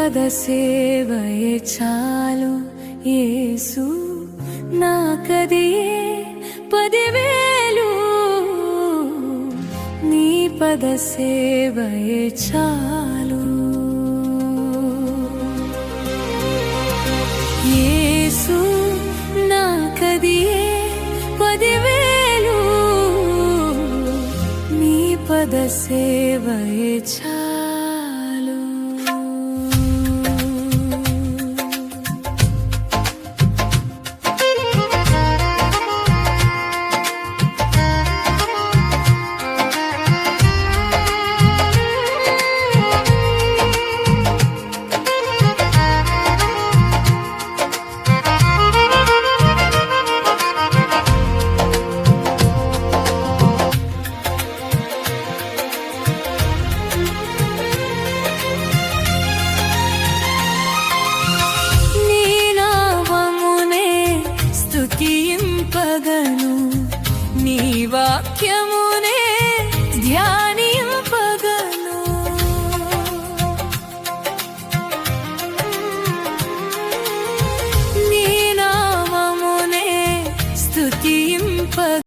పద సేవయే చాలు యేసు నాకదియే 10,000 నీ పద సేవయే చాలు యేసు నాకదియే 10,000 నీ పద సేవయే చాలు స్తుతింపగను నీ వాక్య